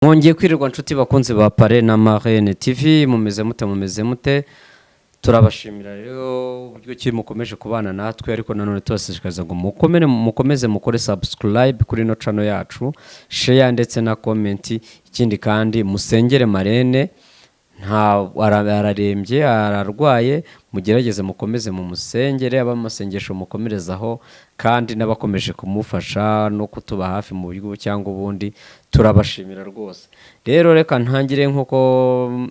Mwongeye kwirirwa nshuti bakunze ba Pare na Marraine TV mumeze mute turabashimira rero uburyo ki mukomeje kubana natwe ariko nanone tubashishikariza ngo mukomeze mukore subscribe kuri no channel yacu, share ndetse na comment. Ikindi kandi musengere Marraine, nta ararembye ararwaye, mugerageze mukomeze mu musengere, abamasengesho mukomerezaho kandi nabakomeje kumufasha no kutuba hafi mu buryo cyangwa ubundi turabashimira rwose. Rero reka ntangire nkuko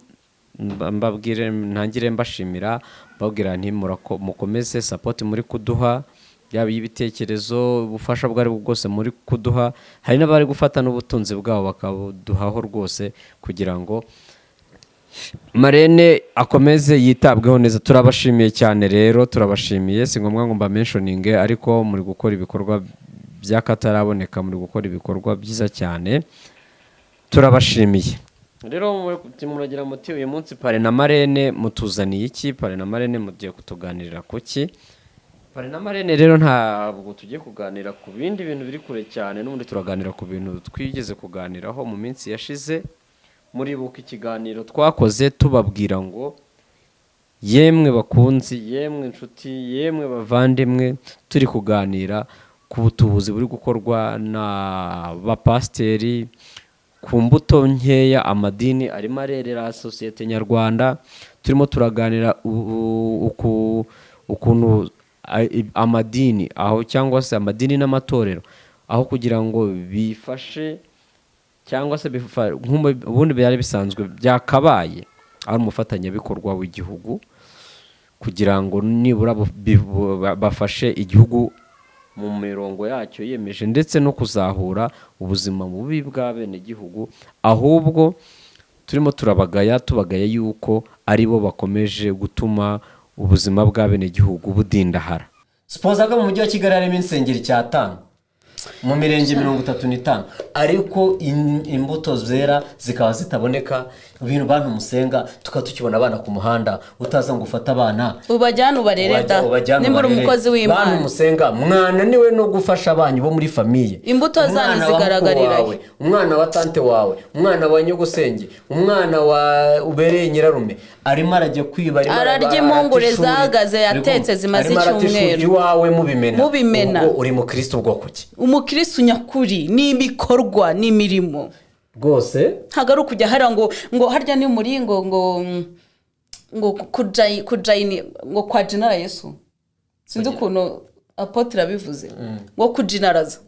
ntangire mbashimira babwira nti mukomeze support muri kuduha, yaba y'ibitekerezo ubufasha bwari bwose muri kuduha. Hari n'abari gufata n'ubutunzi bwabo bakabuduhaho rwose kugira ngo Marraine akomeze yitabweho neza. Turabashimiye cyane rero, turabashimiye. Si ngombwa ngo mba mentioning ariko muri gukora ibikorwa by'akataraboneka, muri gukora ibikorwa byiza cyane, turabashimiye. Rero muragira muti uyu munsi Pare na Marraine mutuzaniye iki? Pare na Marraine mugiye kutuganirira kuki? Pare na Marraine rero ntabwo tugiye kuganira ku bindi bintu biri kure cyane, n'ubundi turaganira ku bintu twigeze kuganiraho mu minsi yashize. Muri buka ikiganiro twakoze tubabwira ngo yemwe bakunzi, yemwe inshuti, yemwe bavandimwe, turi kuganira ku butubuzi buri gukorwa na bapasteri ku mbuto nkeya amadini arimo arerera sosiyete nyarwanda. Turimo turaganira ukuntu amadini aho cyangwa se amadini n'amatorero aho kugira ngo bifashe cyangwa se ubundi byari bisanzwe byakabaye ari umufatanyabikorwa w'igihugu kugira ngo nibura bafashe igihugu mu mirongo yacyo yemeje ndetse no kuzahura ubuzima bubi bwa bene gihugu. Ahubwo turimo tubagaya yuko ari bo bakomeje gutuma ubuzima bwa bene gihugu budindahara. Spozaga mu mujyi wa Kigali harimo insengero icyatanu mu mirenge 35, ariko imbuto zera zikaba zitaboneka. Ibintu bantu musenga tukatukibona abana ku muhanda, utaza ngo ufata abana ubajyana ubarereda nimbura umukozi w'Imana. Bantu musenga mwana niwe no gufasha abanyu bo muri famiye. Imbuto zani zigaragarira umwana wa tante wawe, umwana wa nyogosenge, umwana wa ubereye nyirarume arimo arajya kwiba, ararya impungure zagaze yatetse zimaze icyumweru iwawe mubimena. Ubwo uri mu Kristo bwo kuki? Umukristo nyakuri n'ibikorwa n'imirimo rwose. Hagaru kujya hara ngo harya ni muringo ngo kujayini ngo kwa General Yesu. Sinzi ukuntu apotre abivuze ngo kujinaraza.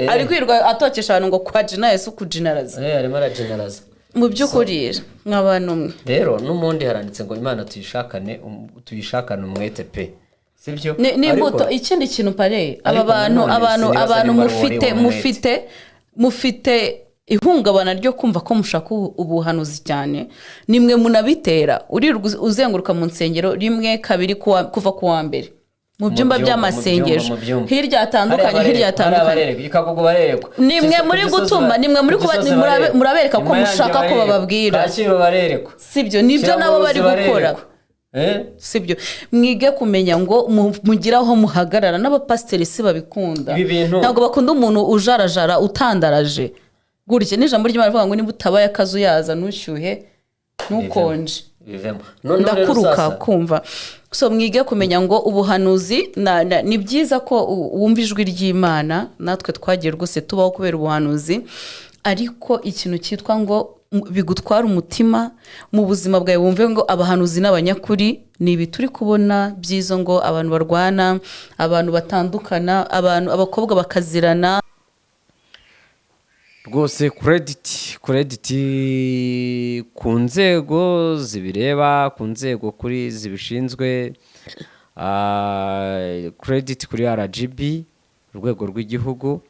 Ari kwirwa atokesha abantu ngo kwa General Yesu kujinaraza. Arimo arageneraza mu by'ukuri nk'abantu mwe. Rero n'umundi haranditse ngo Imana tuyishakane umwete pe. Sibyo? N'imbuto ikindi kintu Pare aba abantu mufite ihungabana ryo kumva ko mushaka ubuhanuzi cyane, nimwe munabitera. Uzenguruka mu nsengero rimwe kabiri kuva ku wa mbere mu byumba by'amasengesho hirya atandukanye ikagugu barerekwa. Nimwe muri gutuma, nimwe muri murabereka ko mushaka ko bababwira. Kaciro barerekwa. Sibyo nibyo nabo bari gukora. Sibyo mwige kumenya ngo mugiraho muhagarara. N'abapasteri si babikunda, ntabwo bakunda umuntu ujarajara utandaraje gutya. N'ijambo ry'Imana rivuga ngo niba utabaye akazu yaza nushyuhe nukonje ndakuruka kumva. So mwige kumenya ngo ubuhanuzi ni byiza ko wumva ijwi ry'Imana. Natwe twagiye rwose tubaho kubera ubuhanuzi, ariko ikintu cyitwa ngo bigutwara umutima mu buzima bwawe wumve ngo abahanuzi n'abanyakuri ni ibi turi kubona byizo ngo abantu barwana, abantu batandukana, abakobwa bakazirana rwose. Credit ku nzego zibireba, ku nzego kuri zibishinzwe, credit kuri RGB urwego rw'igihugu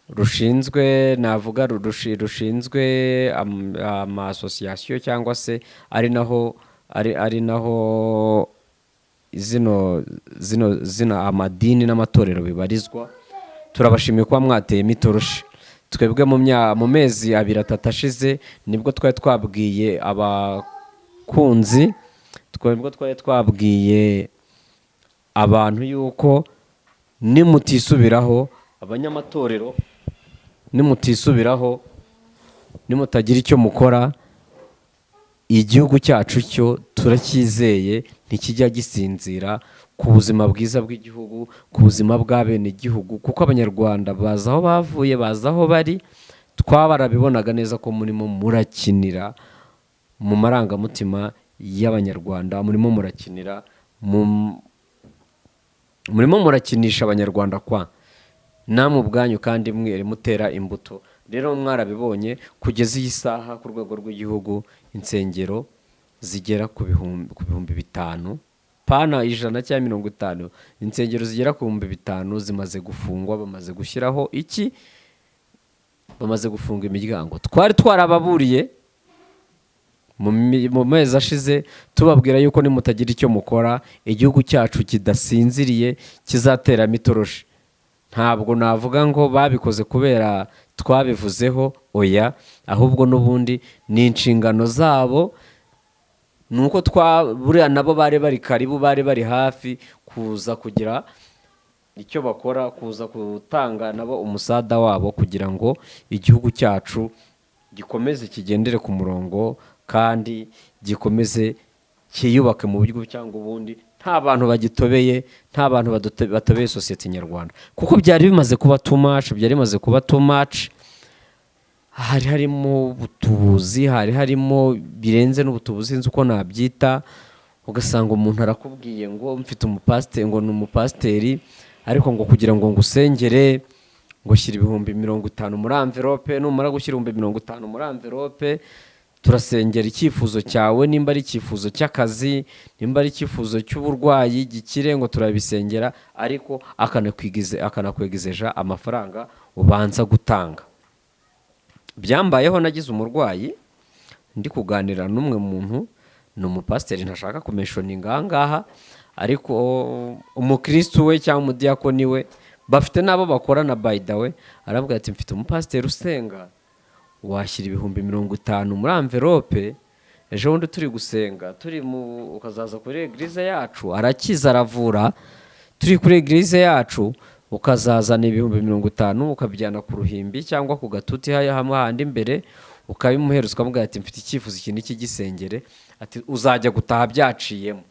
rushinzwe rushinzwe ama-association cyangwa se ari naho zino amadini n'amatorero bibarizwa. Turabashimiye kuba mwateye mitoroshi. Twebwe mu mezi 2-3 ashize nibwo twari twabwiye abakunzi, twari twabwiye abantu yuko nimutisubiraho abanyamatorero nimutisubiraho, nimutagira icyo mukora, igihugu cyacu cyo turacyizeye ntikijya gisinzira ku buzima bwiza bw'igihugu, ku buzima bw'abene igihugu, kuko abanyarwanda bazi aho bavuye, bazi aho bari. Twabarabibonaga neza ko murimo murakinira mu marangamutima y'abanyarwanda, murimo murakinisha abanyarwanda kwa namwe ubwanyu, kandi mwere mutera imbuto. Rero mwarabibonye kugeza iyi saha ku rwego rw'igihugu insengero zigera ku bihumbi 5, pana 100 cyangwa 50, insengero zigera ku bihumbi 5 zimaze gufungwa. Bamaze gushyiraho iki? Bamaze gufunga imiryango. Twari twarababuriye mu mezi ashize tubabwira yuko nimutagira icyo mukora, igihugu cyacu kidasinziriye kizateramo itoroshi. Ntabwo navuga ngo babikoze kubera twabivuzeho, oya, ahubwo n'ubundi ni inshingano zabo. Nuko buriya nabo bari bari karibu, bari bari hafi kuza kugira icyo bakora, kuza gutanga nabo umusada wabo kugira ngo igihugu cyacu gikomeze kigendere ku murongo kandi gikomeze kiyubake mu buryo cyangwa ubundi, nta bantu bagitobeye, nta bantu batobeye sosiyete nyarwanda, kuko byari bimaze kuba too much. Hari harimo ubutubuzi, hari harimo birenze n'ubutubuzi, nzi uko nabyita. Ugasanga umuntu arakubwiye ngo mfite umupasiteri, ngo ni umupasiteri, ariko ngo kugira ngo ngusengere ngo shyira 50,000 muri envelope, numara gushyira 50,000 muri envelope turasengera icyifuzo cyawe, nimba ari icyifuzo cy'akazi, nimba ari icyifuzo cy'uburwayi gikire, ngo turabisengera, ariko akanakwegezeja amafaranga ubanza gutanga. Byambayeho nagize umurwayi, ndi kuganira n'umwe muntu, ni umupasiteri ntashaka kumentioninga ahangaha, ariko umukristo we cyangwa umudiyakoni we bafite nabo bakorana, by the way, aravuga ati mfite umupasiteri usenga, washyira 50,000 muri envelope, ejo bundi turi gusenga, ukazaza kuri eglise yacu, arakiza aravura, turi kuri eglise yacu, ukazazana 50,000 ukabijyana ku ruhimbi cyangwa ku gatuti hamwe handi imbere, ukabimuhereza ukamubwira ati mfite icyifuzo iki n'iki gisengere, ati uzajya gutaha byaciyemo.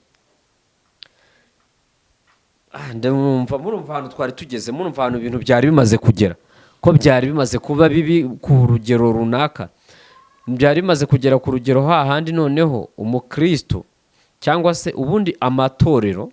Murumva ahantu twari tugeze, murumva ahantu ibintu byari bimaze kugera, ko byari bimaze kuba bibi ku rugero runaka, byari bimaze kugera ku rugero hahandi noneho umukristo cyangwa se ubundi amatorero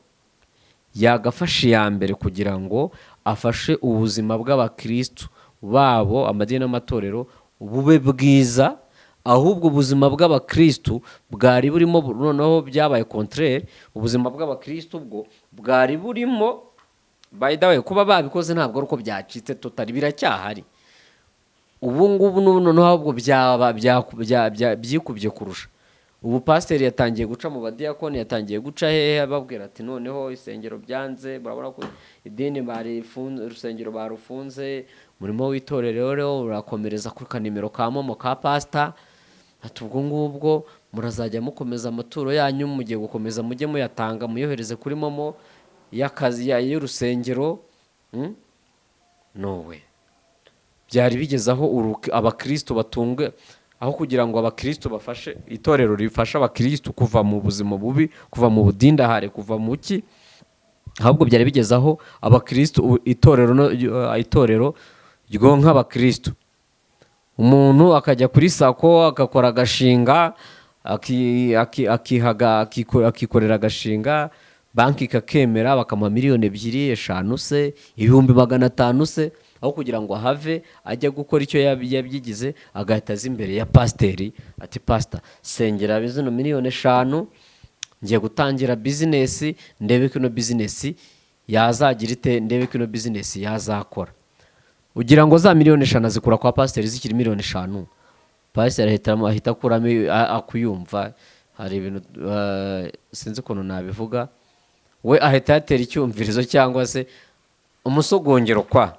yagafashe ya mbere kugira ngo afashe ubuzima bw'abakristo babo, amadini n'amatorero bube bwiza, ahubwo ubuzima bw'abakristo bwari burimo noneho byabaye contraire. Ubuzima bw'abakristo bwo bwari burimo, by the way, kuba babikoze ntabwo ari uko byacitse totally, biracyahari. Ubu ngubu noneho ahubwo byikubye kurusha. Ubu pasiteri yatangiye guca mu badiyakoni, yatangiye guca hehe, ababwira ati noneho isengero byanze, barabona ko idini barifunze, urusengero barufunze, murimo w'itorero rero urakomereza kuri kanimero ka momo ka pastor, ati ubwo ngubwo murazajya mukomeza amaturo yanyu, mugiye gukomeza mujye muyatanga, muyohereze kuri momo y'akazi y'urusengero. No way. Byari bigezaho abakristo batunge, aho kugira ngo abakristo bafashe itorero rifasha abakristo kuva mu buzima bubi, kuva mu budindahare, kuva mu ki, ahubwo byari bigezaho abakristo itorero ryonka abakristo. Umuntu akajya kuri sako agakora agashinga, akikorera agashinga, banki ikakemera, bakamuha 2,000,000, 5 se, 500,000 se, aho kugira ngo ahave ajya gukora icyo yabyigize, agahita aza imbere ya pasiteri ati pastor sengera bizino 5,000,000, ngiye gutangira business, ndebe ko ino business yazagira ite, ndebe ko ino business yazakora. Ugira ngo za 5,000,000 zikura kwa pasiteri zikiri 5,000,000, pasiteri ahita akuramo akuyumva. Hari ibintu sinzi ukuntu nabivuga, we ahita yatera icyumvirizo cyangwa se umusogongero kwa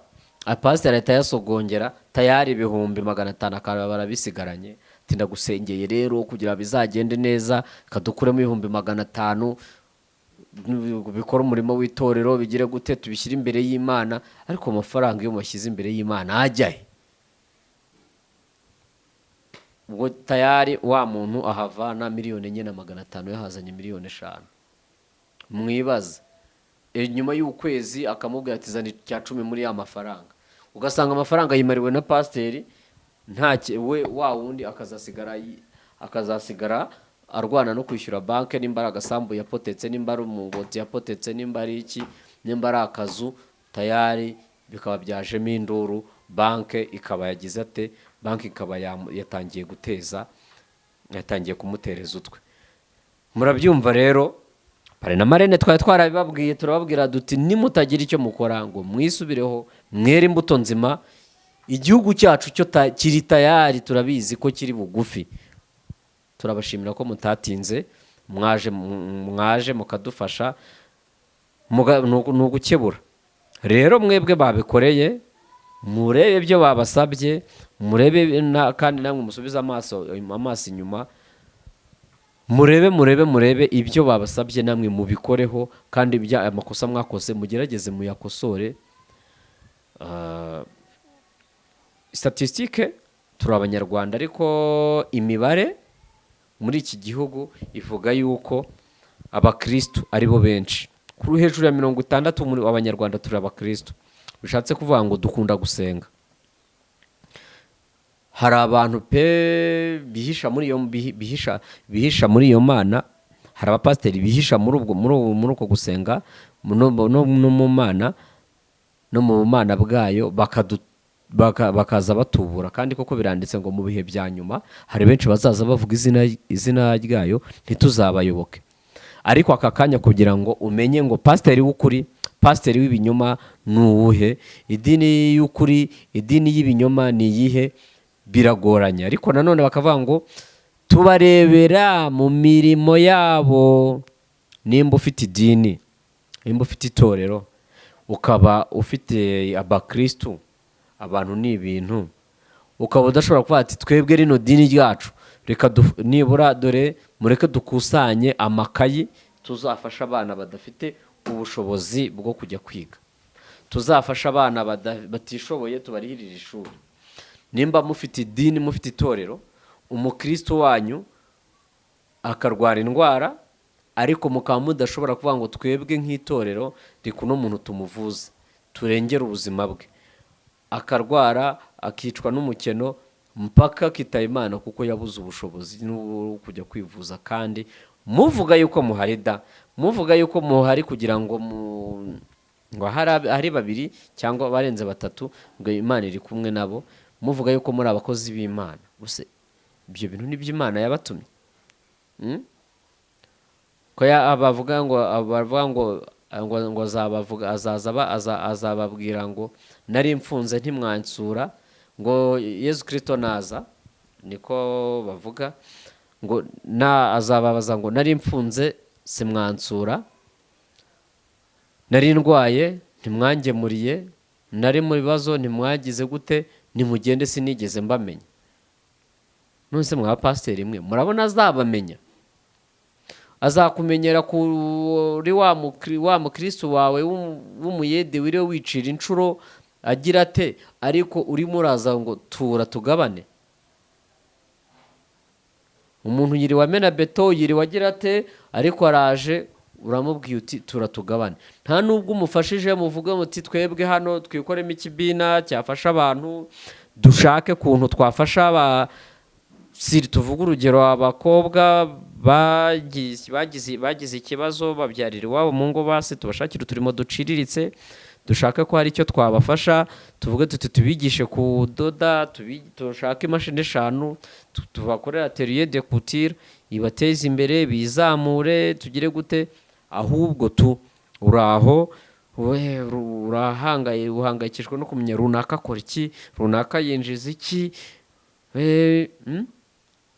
pasiteri ahita yasogongera tayari 500,000 akaba barabisigaranye. Tinda gusengeye rero kugira bizagende neza, kadukuremo 500,000, bikora umurimo w'itorero, bigire gute, tubishyira imbere y'Imana. Ariko amafaranga iyo mashyize imbere y'Imana ajyahe? ubwo tayari wa muntu ahavana 1,400,000 yahazanye 5,000,000. Mwibaza nyuma y'ukwezi akamubwira ati zana icya 10 muri ya mafaranga, ugasanga amafaranga yimariwe na pasiteri, we wa wundi akazasigara arwana no kwishyura banke, nimba ari agasambu yapotetse, nimba ari umungoti yapotetse, nimba ari iki, nimba ari akazu, tayari bikaba byajemo induru, banke ikaba yagize ate, banke ikaba yatangiye kumutereza utwe. Murabyumva rero, pare na marene twari twarabibabwiye, turababwira duti nimutagira icyo mukora ngo mwisubireho mwere imbuto nzima, igihugu cyacu cyo kiri tayari, turabizi ko kiri bugufi. Turabashimira ko mutatinze, mwaje mukadufasha, nugukebura. Rero mwebwe babikoreye, murebe ibyo babasabye, murebe kandi namwe musubize amaso inyuma, murebe ibyo babasabye, namwe mubikoreho, kandi amakosa mwakoze mugerageze muyakosore. Statistique turi abanyarwanda, ariko imibare muri iki gihugu ivuga yuko abakristo ari bo benshi, kuri hejuru ya 60 muri abanyarwanda turi abakristo. Bishatse kuvuga ngo dukunda gusenga. Hari abantu bihisha muri iyo mana, hari abapasiteri bihisha muri uko gusenga no mu mana, no mu mana bwayo, bakaza batubura. Kandi koko biranditse ngo mu bihe bya nyuma hari benshi bazaza bavuga izina ryayo, ntituzabayoboke. Ariko aka kanya kugira ngo umenye ngo pasiteri w'ukuri, pasiteri w'ibinyoma ni uwuhe, idini y'ukuri, idini y'ibinyoma ni iyihe, biragoranye. Ariko nanone bakavuga ngo tubarebera mu mirimo yabo. Nimba ufite idini, nimba ufite itorero, ukaba ufite abakristo, abantu ni ibintu, ukaba udashobora kuvuga ati twebwe rino dini ryacu reka nibura dore mureke dukusanye amakayi, tuzafasha abana badafite ubushobozi bwo kujya kwiga, tuzafasha abana batishoboye tubarihirira ishuri. Nimba mufite idini, mufite itorero, umukristo wanyu akarwara indwara, ariko mukaba mudashobora kuvuga ngo twebwe nk'itorero reka uno muntu tumuvuze, turengera ubuzima bwe, akarwara akicwa n'umukeno mpaka akitaba Imana kuko yabuze ubushobozi no kujya kwivuza. Kandi muvuga yuko muvuga yuko muhari kugira ngo hari babiri cyangwa barenze batatu ngo Imana iri kumwe nabo, muvuga yuko muri abakozi b'Imana. Bose ibyo bintu ni by'Imana yabatumye. Ko abavuga ngo azababwira ngo nari mfunze ntimwansura, ngo Yesu Kristo naza, niko bavuga, ngo azababaza ngo nari mfunze simwansura, nari ndwaye ntimwangemuriye, nari mu bibazo ntimwagize gute, nimugende sinigeze mbamenya. Nonse mwa pasiteri mwe murabona azabamenya, azakumenyera kuri wa mukristo wawe w'umuyede wiriwe wicira inshuro agira ate, ariko urimo uraza ngo tura tugabane. Umuntu yiriwe amena beto, yiriwe agira ate, ariko araje uramubwiye uti tura tugabane. Nta nubwo umufashije muvuga muti twebwe hano twikoremo ikibina cyafasha abantu, dushake kuntu twafasha siri tuvuga urugero abakobwa bagize ikibazo babyarira iwabo mu ngo, base tubashakira uturimo duciriritse, dushaka ko hari icyo twabafasha, tuvuge tuti tubigishe kudoda, tushake imashini 5 tubakorera atelier de couture ibateze imbere, bizamure, tugire gute. Ahubwo uraho uhangayikishwa no kumenya runaka akora iki, runaka yinjiza iki.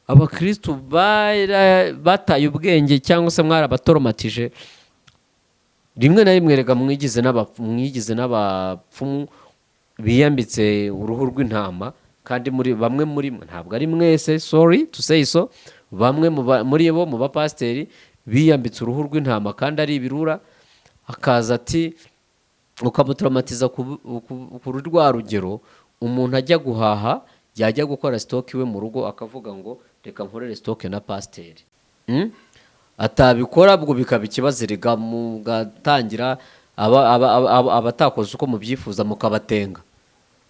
Abakristo bataye ubwenge cyangwa se mwarabatoromatije. Rimwe na rimwe rega mwigize n'abapfumu biyambitse uruhu rw'intama, kandi bamwe muri ntabwo ari mwese, sorry to say so, bamwe muri bo mu bapasiteri biyambitse uruhu rw'intama kandi ari ibirura, akaza ati ukamutraumatiza ku rwa rugero, umuntu ajya guhaha yajya gukora sitoke iwe mu rugo akavuga ngo reka nkorere sitoke na pasiteri, atabikora ubwo bikaba ikibazo, erega mugatangira abatakoze uko mubyifuza mukabatenga,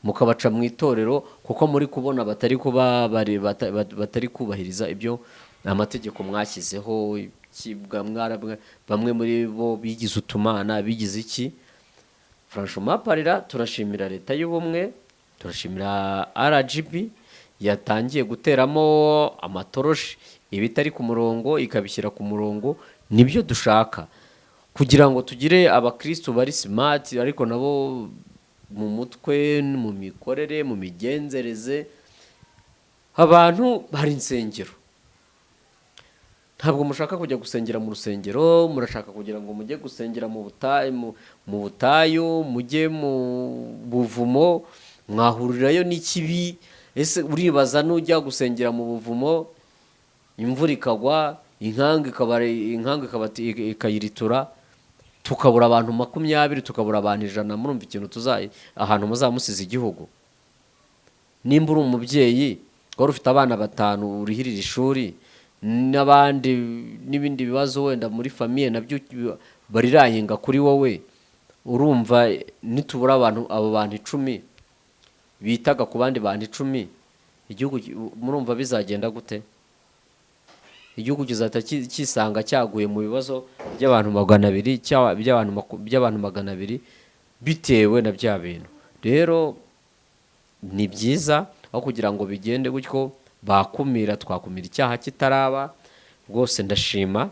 mukabaca mu itorero kuko muri kubona batari kubahiriza ibyo amategeko mwashyizeho. Bamwe muri bo bigize utumana, bigize iki. Franchement parira, turashimira leta y'ubumwe, turashimira RGB yatangiye guteramo amatoroshi ibitari ku murongo ikabishyira ku murongo. Nibyo dushaka kugira ngo tugire abakristo bari smart, ariko nabo mu mutwe, mu mikorere, mu migenzereze. Abantu bari insengero, ntabwo mushaka kujya gusengera mu rusengero, murashaka kugira ngo mujye gusengera mu butayu, mujye mu buvumo, mwahurirayo n'ikibi. Ese uribaza nujya gusengera mu buvumo imvura ikagwa, inkanga ikayiritura, tukabura abantu 20, tukabura abantu 100, murumva ikintu ahantu muzamusiza igihugu? Nimba uri umubyeyi wari ufite abana 5 urihirira ishuri n'abandi n'ibindi bibazo wenda muri famiye nabyo barirahinga kuri wowe, urumva nitubura abo bantu 10 bitaga ku bandi bantu 10, igihugu murumva bizagenda gute? Igihugu kizata kisanga cyaguye mu bibazo by'abantu 200 by'abantu 200 bitewe na bya bintu. Rero ni byiza aho kugira ngo bigende gutyo bakumira, twakumira icyaha kitaraba. Rwose ndashima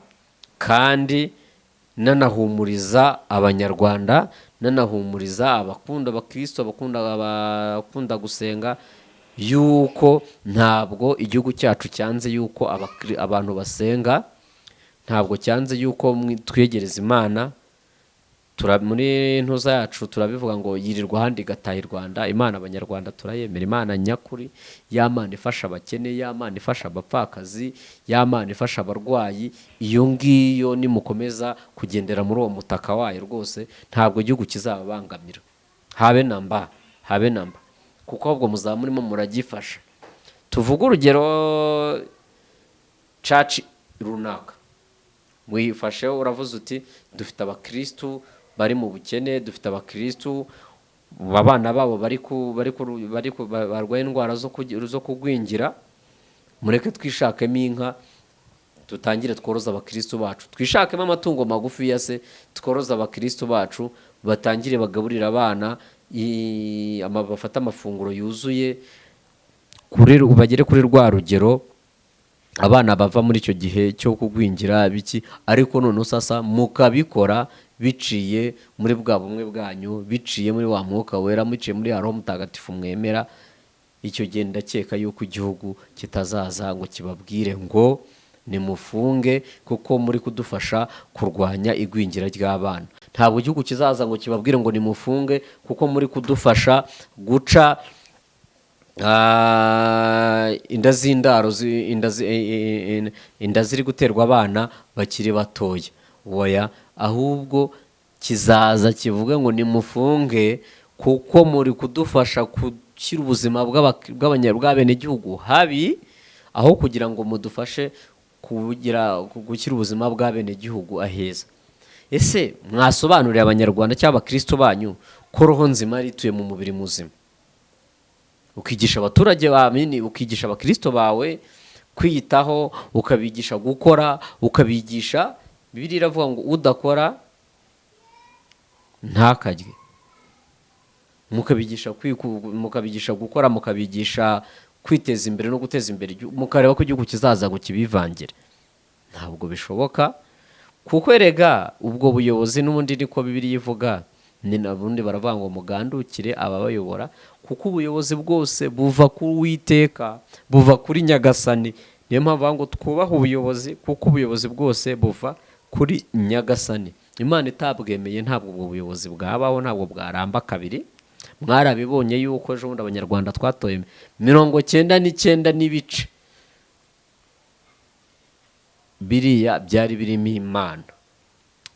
kandi nanahumuriza abanyarwanda, nanahumuriza abakunda abakristo, abakunda gusenga, yuko ntabwo igihugu cyacu cyanze yuko abantu basenga, ntabwo cyanze yuko twegereza Imana. Muri ntuza yacu turabivuga ngo yirirwa ahandi igataha i Rwanda. Imana abanyarwanda turayemera, Imana nyakuri, ya Mana ifasha abakene, ya Mana ifasha abapfakazi, ya Mana ifasha abarwayi. Iyo ngiyo nimukomeza kugendera muri uwo mutaka wayo, rwose ntabwo igihugu kizababangamira habe namba, kuko ahubwo muzaba murimo muragifasha. Tuvuga urugero church runaka, mwifashe uravuze uti dufite abakristo bari mu bukene, dufite abakristo abana babo barwaye indwara zo kugwingira, mureke twishakemo inka tutangire tworoza abakristo bacu, twishakemo amatungo magufi yase tworoza abakristo bacu, batangire bagaburira abana, bafata amafunguro yuzuye, bagere kuri rwa rugero abana bava muri icyo gihe cyo kugwingira biki. Ariko none sasa mukabikora biciye muri bwa bumwe bwanyu, biciye muri wa mwuka wera, biciye muri Roho Mutagatifu mwemera. Icyo gihe ndakeka yuko igihugu kitazaza ngo kibabwire ngo nimufunge kuko muri kudufasha kurwanya igwingira ry'abana. Ntabwo igihugu kizaza ngo kibabwire ngo nimufunge kuko muri kudufasha guca inda z'indaro, inda ziri guterwa abana bakiri batoya. Oya, ahubwo kizaza kivuge ngo nimufunge kuko muri kudufasha gushyira ubuzima bw'abenegihugu habi, aho kugira ngo mudufashe gushyira ubuzima bw'abenegihugu aheza. Ese mwasobanurira abanyarwanda cyangwa abakristo banyu ko roho nzima ari ituye mu mubiri muzima? Ukigisha abaturage bamini, ukigisha abakristo bawe kwiyitaho, ukabigisha gukora, ukabigisha. Bibiliya iravuga ngo udakora ntakarye. Mukabigisha gukora, mukabigisha kwiteza imbere no guteza imbere, mukareba ko igihugu kizaza ngo kibivangire. Ntabwo bishoboka, kuko erega ubwo buyobozi n'ubundi niko Bibiliya ivuga, ni nabundi baravuga ngo mugandukire ababayobora, kuko ubuyobozi bwose buva ku Uwiteka, buva kuri Nyagasani. Niyo mpamvu ngo twubahe ubuyobozi, kuko ubuyobozi bwose buva kuri Nyagasani. Imana itabwemeye ntabwo ubwo buyobozi bwabaho, ntabwo bwaramba kabiri. Mwarabibonye yuko ejo bundi abanyarwanda twatoye 99 n'ibice biriya byari birimo Imana.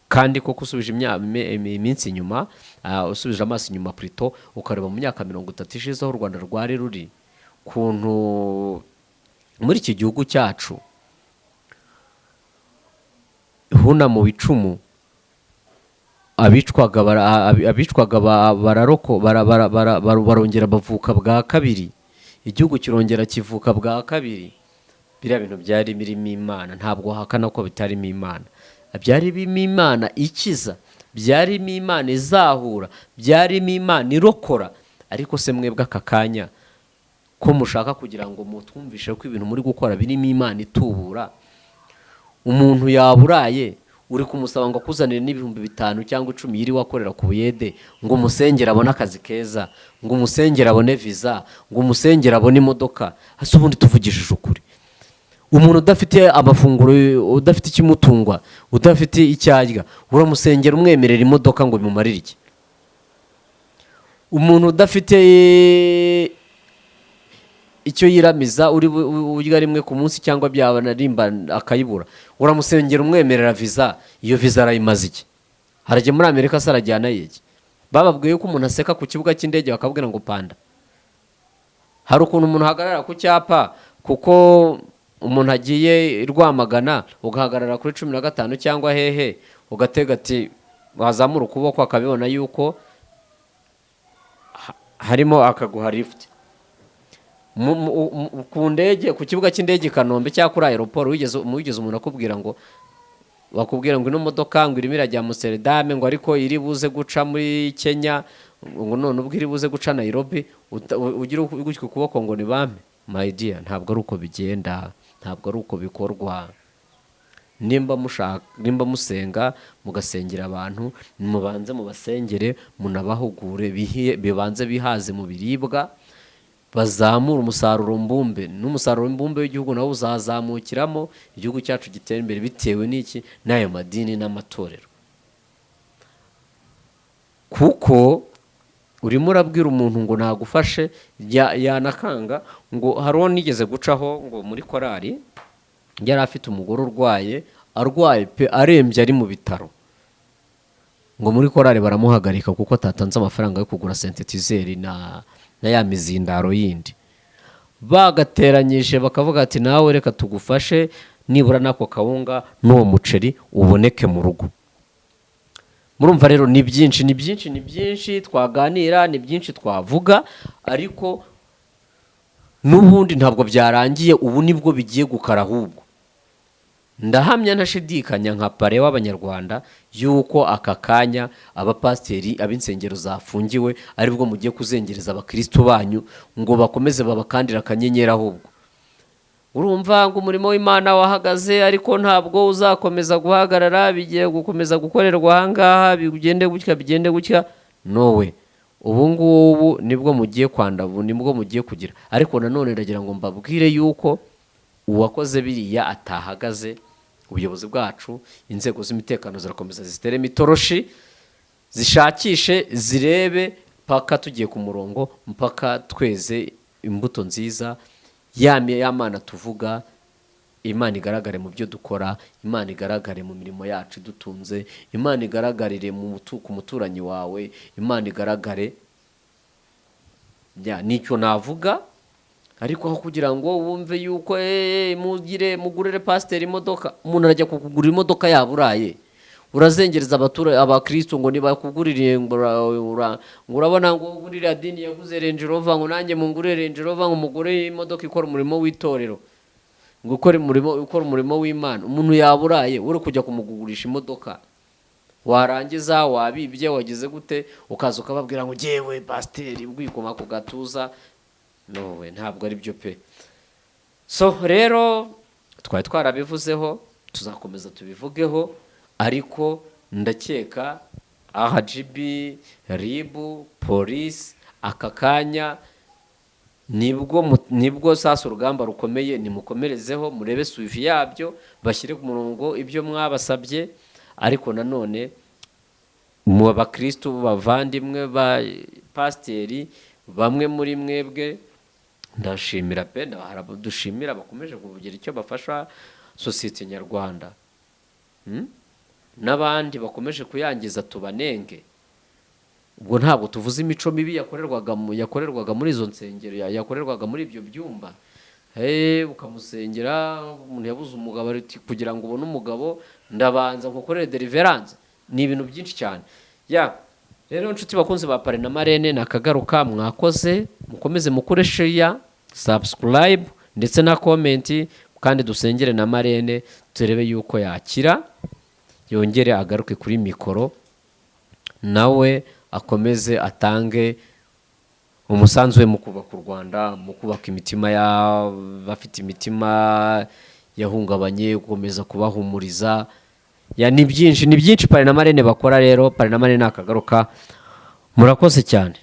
Kandi koko usubije iminsi inyuma, usubije amaso inyuma plutôt ukareba mu myaka 30 ishize aho u Rwanda rwari ruri, kuntu muri iki gihugu cyacu huna mu bicumu abicwaga barongera bavuka bwa kabiri, igihugu kirongera kivuka bwa kabiri. Biriya bintu byari birimo Imana, ntabwo wahakana ko bitarimo Imana. Byari birimo Imana ikiza, byarimo Imana izahura, byarimo Imana irokora. Ariko se mwebwe aka kanya ko mushaka kugira ngo mutwumvishe ko ibintu muri gukora birimo Imana itubura, umuntu yaburaye uri kumusaba ngo akuzanire n'ibihumbi 5 cyangwa 10 yiri wakorera ku Buyede, ngo umusengere abone akazi keza, ngo umusengere abone visa, ngo umusengere abone imodoka. Hasi ubundi tuvugishije ukuri, umuntu udafite amafunguro, udafite ikimutungwa, udafite icyarya, uramusengera umwemerera imodoka ngo bimumarire iki? Umuntu udafite icyo yiramiza, urya rimwe ku munsi cyangwa byabana rimba akayibura, uramusengera umwemerera visa, iyo visa arayimaze iki? Harajye muri Amerika sarajyana yiki? Bababwiye ko umuntu aseka ku kibuga cy'indege bakabwira ngo panda. Hari ukuntu umuntu hagarara ku cyapa, kuko umuntu agiye Rwamagana ugahagarara kuri 15 cyangwa hehe, ugatega ati wazamura ukuboko akabibona yuko harimo akaguha lift. Ku ndege, ku kibuga cy'indege Kanombe cyangwa kuri aeroport, wigeze umuntu akubwira ngo ino modoka ngo irimo irajya mu Amsterdam, ngo ariko iri buze guca muri Kenya, ngo none ubwo iri buze guca Nairobi, ugira gutyo ukuboko ngo ni bampe? My dear, ntabwo ari uko bigenda, ntabwo ari uko bikorwa. Nimba musenga mugasengera abantu, mubanze mubasengere, munabahugure, bibanze bihaze mu biribwa, bazamura umusaruro mbumbe. N'umusaruro mbumbe w'igihugu nawo uzazamukiramo, igihugu cyacu gitera imbere bitewe n'iki? N'ayo madini n'amatorero. Kuko urimo urabwira umuntu ngo nagufashe, yanakanga. Ngo hariho nigeze gucaho ngo muri korari yari afite umugore arwaye pe, arembye, ari mu bitaro, ngo muri korari baramuhagarika kuko atatanze amafaranga yo kugura synthetizer na ya mizindaro yindi. Bagateranyije bakavuga ati nawe reka tugufashe, nibura nako kawunga n'uwo muceri uboneke mu rugo. Murumva rero ni byinshi twaganira, ni byinshi twavuga, ariko n'ubundi ntabwo byarangiye. Ubu nibwo bigiye gukara. Ahubwo ndahamya ntashidikanya nka pare w'Abanyarwanda yuko aka kanya abapasteri, ab'insengero zafungiwe, aribwo mugiye kuzengereza abakristo banyu ngo bakomeze babakandira akanyenyeri. Ahubwo urumva ngo umurimo w'Imana wahagaze, ariko ntabwo uzakomeza guhagarara, bigiye gukomeza gukorerwa ahangaha, bigende gutya nowe. Ubu ngubu nibwo mugiye kwandabu, nibwo mugiye kugira. Ariko nanone ndagira ngo mbabwire yuko uwakoze biriya atahagaze. Ubuyobozi bwacu, inzego z'imitekano zirakomeza zitere mitoroshi, zishakishe, zirebe, paka tugiye ku murongo, mpaka tweze imbuto nziza. Ya Mana tuvuga, Imana igaragare mu byo dukora, Imana igaragare mu mirimo yacu dutunze, Imana igaragarire ku muturanyi wawe, Imana igaragare. Nicyo navuga. Ariko aho kugira ngo wumve yuko mugurire pasiteri imodoka, umuntu arajya kukugurira imodoka yaburaye, urazengereza abakristo ngo nibakugurire, ngo urabona ngo ugurira dini yaguze Range Rover, ngo nanjye mungurire Range Rover, ngo mugure imodoka ikora umurimo w'itorero, ngo ukora umurimo w'Imana. Umuntu yaburaye, uri kujya kumugurisha imodoka, warangiza wabibye, wagize gute, ukaza ukababwira ngo jewe pasiteri, ubwikoma ku gatuza. Nowe, ntabwo ari byo pe. So rero twari twarabivuzeho, tuzakomeza tubivugeho, ariko ndakeka RGB, RIB, polisi, aka kanya nibwo sasa urugamba rukomeye. Nimukomerezeho, murebe suivi yabyo, bashyire ku murongo ibyo mwabasabye. Ariko nanone mu bakristo bavandimwe ba pasiteri, bamwe muri mwebwe ndashimira pe, dushimira bakomeje kuvugira icyo bafasha sosiyete nyarwanda, n'abandi bakomeje kuyangiza tubanenge. ubwo ntabwo tuvuze imico mibi yakorerwaga muri izo nsengero, yakorerwaga muri ibyo byumba. Ukamusengera, umuntu yabuze umugabo ati kugira ngo ubone umugabo ndabanza nkukorere deliverance. Ni ibintu byinshi cyane. Rero inshuti bakunze ba Pare na Marene, nakagaruka mwakoze, mukomeze mukore share, subscribe ndetse na comment, kandi dusengere na Marene turebe yuko yakira, yongere agaruke kuri mikoro, nawe akomeze atange umusanzu we mu kubaka u Rwanda, mu kubaka imitima y'abafite imitima yahungabanye, gukomeza kubahumuriza. Ni byinshi Pare na Marene bakora. Rero Pare na Marene nakagaruka, murakoze cyane.